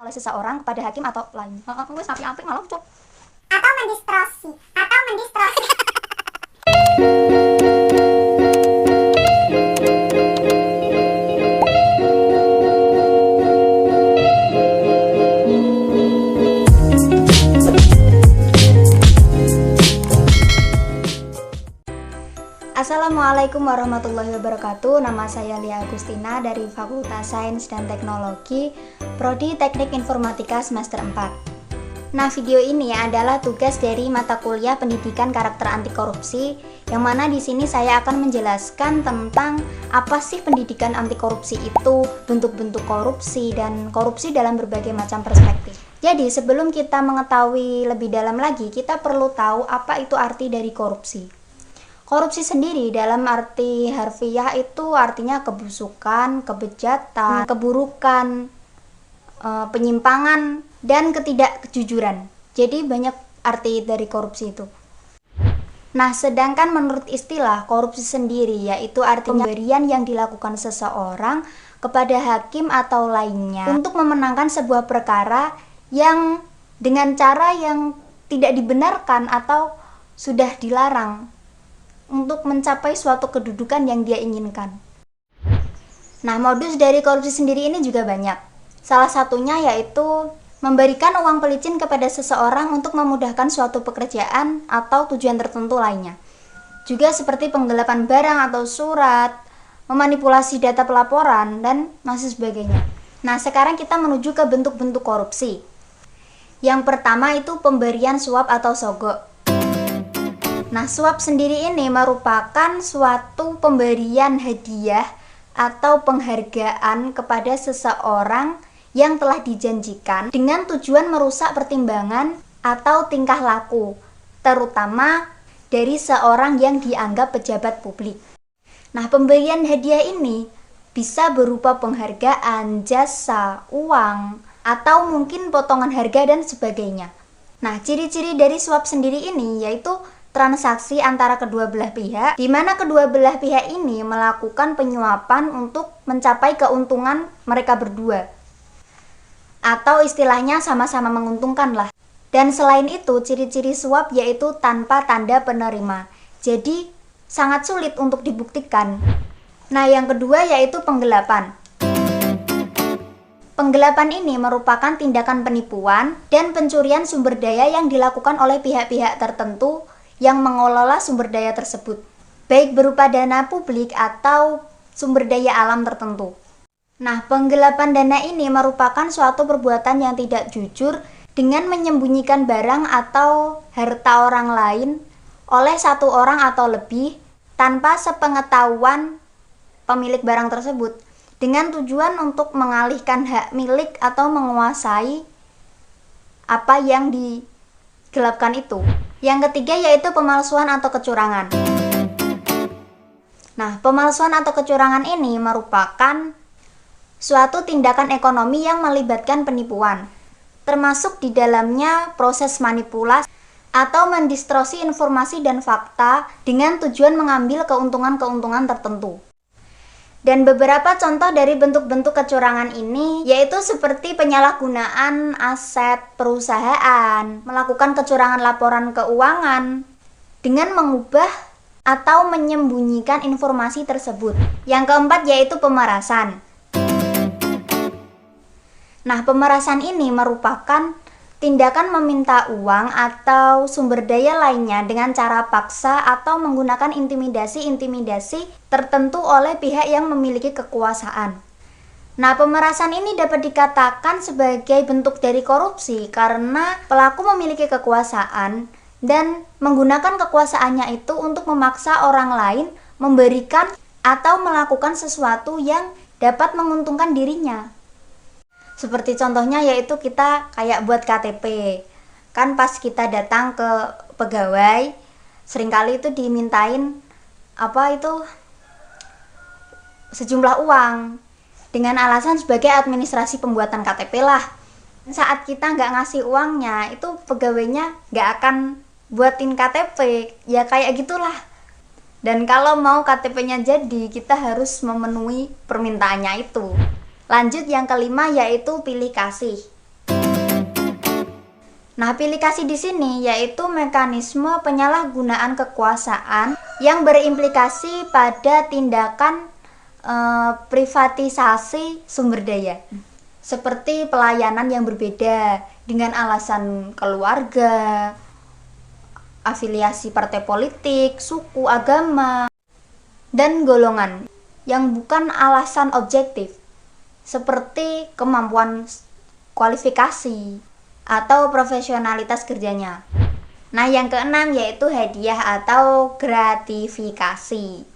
oleh seseorang kepada hakim atau lain. Wes apik-apik malah cuk. Atau mendistorsi. Assalamualaikum warahmatullahi wabarakatuh. Nama saya Lia Agustina dari Fakultas Sains dan Teknologi, Prodi Teknik Informatika semester 4. Nah, video ini adalah tugas dari mata kuliah Pendidikan Karakter Anti Korupsi, yang mana di sini saya akan menjelaskan tentang apa sih pendidikan anti korupsi itu, bentuk-bentuk korupsi, dan korupsi dalam berbagai macam perspektif. Jadi, sebelum kita mengetahui lebih dalam lagi, kita perlu tahu apa itu arti dari korupsi. Korupsi sendiri dalam arti harfiah itu artinya kebusukan, kebejatan, keburukan, penyimpangan, dan ketidakjujuran. Jadi banyak arti dari korupsi itu. Nah, sedangkan menurut istilah korupsi sendiri yaitu artinya pemberian yang dilakukan seseorang kepada hakim atau lainnya untuk memenangkan sebuah perkara yang dengan cara yang tidak dibenarkan atau sudah dilarang untuk mencapai suatu kedudukan yang dia inginkan. Nah, modus dari korupsi sendiri ini juga banyak. Salah satunya yaitu memberikan uang pelicin kepada seseorang untuk memudahkan suatu pekerjaan atau tujuan tertentu lainnya. Juga seperti penggelapan barang atau surat, memanipulasi data pelaporan, dan masih sebagainya. Nah, sekarang kita menuju ke bentuk-bentuk korupsi. Yang pertama itu pemberian suap atau sogok. Nah, suap sendiri ini merupakan suatu pemberian hadiah atau penghargaan kepada seseorang yang telah dijanjikan dengan tujuan merusak pertimbangan atau tingkah laku, terutama dari seorang yang dianggap pejabat publik. Nah, pemberian hadiah ini bisa berupa penghargaan, jasa, uang, atau mungkin potongan harga dan sebagainya. Nah, ciri-ciri dari suap sendiri ini yaitu transaksi antara kedua belah pihak, di mana kedua belah pihak ini melakukan penyuapan untuk mencapai keuntungan mereka berdua, atau istilahnya sama-sama menguntungkan lah. Dan selain itu, ciri-ciri suap yaitu tanpa tanda penerima, jadi sangat sulit untuk dibuktikan. Nah, yang kedua yaitu penggelapan. Penggelapan ini merupakan tindakan penipuan dan pencurian sumber daya yang dilakukan oleh pihak-pihak tertentu yang mengelola sumber daya tersebut, baik berupa dana publik atau sumber daya alam tertentu. Nah, penggelapan dana ini merupakan suatu perbuatan yang tidak jujur dengan menyembunyikan barang atau harta orang lain oleh satu orang atau lebih tanpa sepengetahuan pemilik barang tersebut, dengan tujuan untuk mengalihkan hak milik atau menguasai apa yang digelapkan itu. Yang ketiga yaitu pemalsuan atau kecurangan. Nah, pemalsuan atau kecurangan ini merupakan suatu tindakan ekonomi yang melibatkan penipuan, termasuk di dalamnya proses manipulasi atau mendistorsi informasi dan fakta dengan tujuan mengambil keuntungan-keuntungan tertentu. Dan beberapa contoh dari bentuk-bentuk kecurangan ini yaitu seperti penyalahgunaan aset perusahaan, melakukan kecurangan laporan keuangan dengan mengubah atau menyembunyikan informasi tersebut. Yang keempat yaitu pemerasan. Nah, pemerasan ini merupakan tindakan meminta uang atau sumber daya lainnya dengan cara paksa atau menggunakan intimidasi-intimidasi tertentu oleh pihak yang memiliki kekuasaan. Nah, pemerasan ini dapat dikatakan sebagai bentuk dari korupsi karena pelaku memiliki kekuasaan dan menggunakan kekuasaannya itu untuk memaksa orang lain memberikan atau melakukan sesuatu yang dapat menguntungkan dirinya. Seperti contohnya yaitu kita kayak buat KTP. Kan pas kita datang ke pegawai, seringkali itu dimintain sejumlah uang dengan alasan sebagai administrasi pembuatan KTP lah. Saat kita nggak ngasih uangnya, itu pegawainya nggak akan buatin KTP, ya kayak gitulah. Dan kalau mau KTP-nya jadi, kita harus memenuhi permintaannya itu. Lanjut yang kelima yaitu pilih kasih. Nah, aplikasi di sini yaitu mekanisme penyalahgunaan kekuasaan yang berimplikasi pada tindakan privatisasi sumber daya. Seperti pelayanan yang berbeda dengan alasan keluarga, afiliasi partai politik, suku, agama, dan golongan yang bukan alasan objektif seperti kemampuan kualifikasi atau profesionalitas kerjanya. Nah, yang keenam yaitu hadiah atau gratifikasi.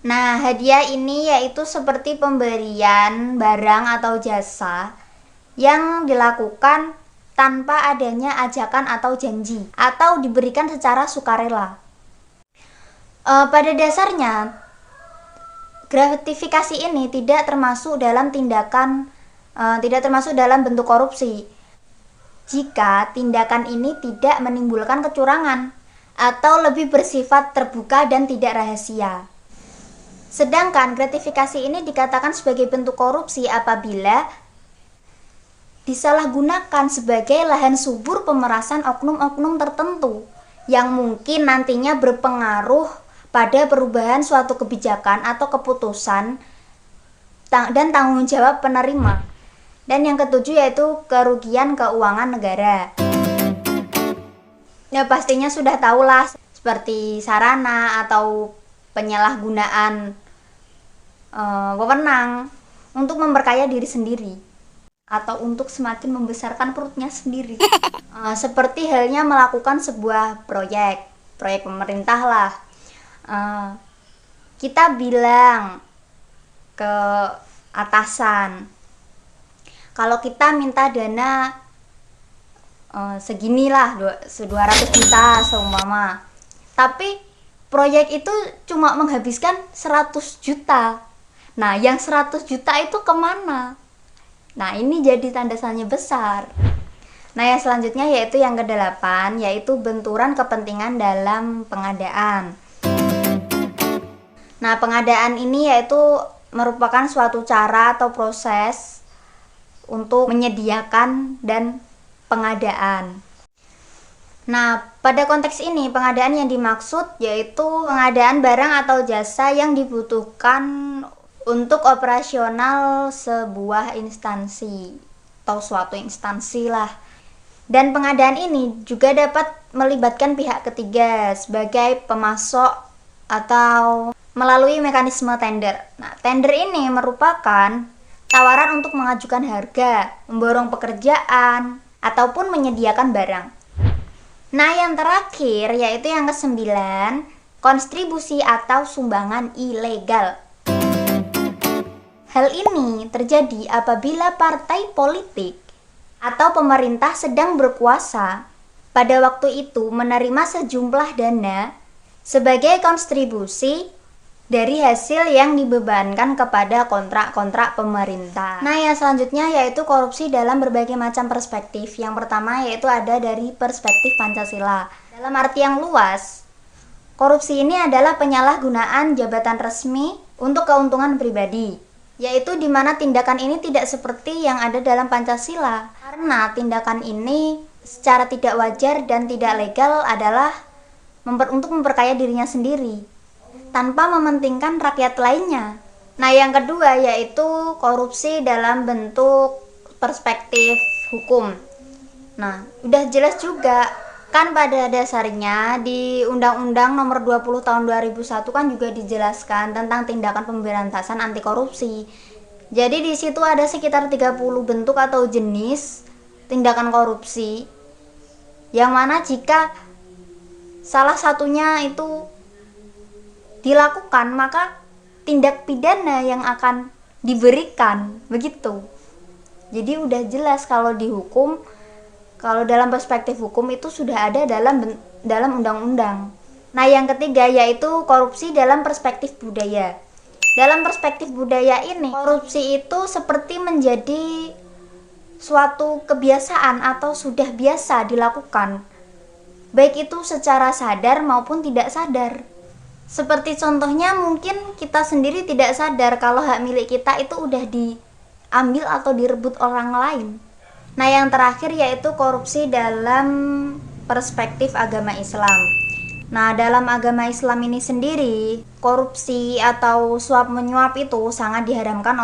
Nah, hadiah ini yaitu seperti pemberian barang atau jasa yang dilakukan tanpa adanya ajakan atau janji atau diberikan secara sukarela. Pada dasarnya, gratifikasi ini tidak termasuk dalam bentuk korupsi jika tindakan ini tidak menimbulkan kecurangan atau lebih bersifat terbuka dan tidak rahasia. Sedangkan gratifikasi ini dikatakan sebagai bentuk korupsi apabila disalahgunakan sebagai lahan subur pemerasan oknum-oknum tertentu yang mungkin nantinya berpengaruh pada perubahan suatu kebijakan atau keputusan dan tanggung jawab penerima. Dan yang ketujuh yaitu kerugian keuangan negara. Ya, pastinya sudah tahulah seperti sarana atau penyalahgunaan wewenang untuk memperkaya diri sendiri atau untuk semakin membesarkan perutnya sendiri. Seperti halnya melakukan sebuah proyek pemerintah lah. Kita bilang ke atasan, kalau kita minta dana seginilah 200 juta seumpama, tapi proyek itu cuma menghabiskan 100 juta. Nah, yang 100 juta itu kemana? Nah, ini jadi tanda tanya besar. Nah, yang selanjutnya yaitu yang ke-8, yaitu benturan kepentingan dalam pengadaan. Nah, pengadaan ini yaitu merupakan suatu cara atau proses untuk menyediakan dan pengadaan. Nah, pada konteks ini pengadaan yang dimaksud yaitu pengadaan barang atau jasa yang dibutuhkan untuk operasional sebuah instansi atau suatu instansi lah. Dan pengadaan ini juga dapat melibatkan pihak ketiga sebagai pemasok atau melalui mekanisme tender. Nah, tender ini merupakan tawaran untuk mengajukan harga, memborong pekerjaan, ataupun menyediakan barang. Nah, yang terakhir yaitu yang ke-9, kontribusi atau sumbangan ilegal. Hal ini terjadi apabila partai politik atau pemerintah sedang berkuasa pada waktu itu menerima sejumlah dana sebagai kontribusi dari hasil yang dibebankan kepada kontrak-kontrak pemerintah. Nah, yang selanjutnya yaitu korupsi dalam berbagai macam perspektif. Yang pertama yaitu ada dari perspektif Pancasila. Dalam arti yang luas, korupsi ini adalah penyalahgunaan jabatan resmi untuk keuntungan pribadi, yaitu di mana tindakan ini tidak seperti yang ada dalam Pancasila. Karena tindakan ini secara tidak wajar dan tidak legal adalah untuk memperkaya dirinya sendiri tanpa mementingkan rakyat lainnya. Nah, yang kedua yaitu korupsi dalam bentuk perspektif hukum. Nah, udah jelas juga kan pada dasarnya di Undang-Undang Nomor 20 Tahun 2001 kan juga dijelaskan tentang tindakan pemberantasan anti korupsi. Jadi di situ ada sekitar 30 bentuk atau jenis tindakan korupsi yang mana jika salah satunya itu dilakukan maka tindak pidana yang akan diberikan, begitu. Jadi udah jelas kalau dihukum, kalau dalam perspektif hukum itu sudah ada dalam undang-undang. Nah, yang ketiga yaitu korupsi dalam perspektif budaya. Dalam perspektif budaya ini, korupsi itu seperti menjadi suatu kebiasaan atau sudah biasa dilakukan, baik itu secara sadar maupun tidak sadar. Seperti contohnya mungkin kita sendiri tidak sadar kalau hak milik kita itu udah diambil atau direbut orang lain. Nah, yang terakhir yaitu korupsi dalam perspektif agama Islam. Nah, dalam agama Islam ini sendiri, korupsi atau suap menyuap itu sangat diharamkan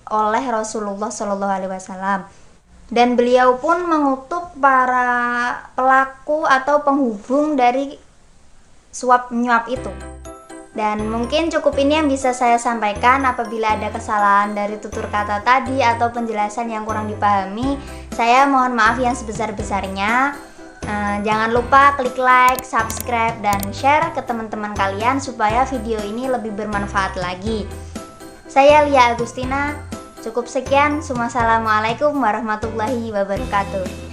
oleh Rasulullah Shallallahu Alaihi Wasallam. Dan beliau pun mengutuk para pelaku atau penghubung dari suap menyuap itu. Dan mungkin cukup ini yang bisa saya sampaikan. Apabila ada kesalahan dari tutur kata tadi atau penjelasan yang kurang dipahami, saya mohon maaf yang sebesar-besarnya. Jangan lupa klik like, subscribe, dan share ke teman-teman kalian supaya video ini lebih bermanfaat lagi. Saya Lia Agustina. Cukup sekian. Wassalamualaikum warahmatullahi wabarakatuh.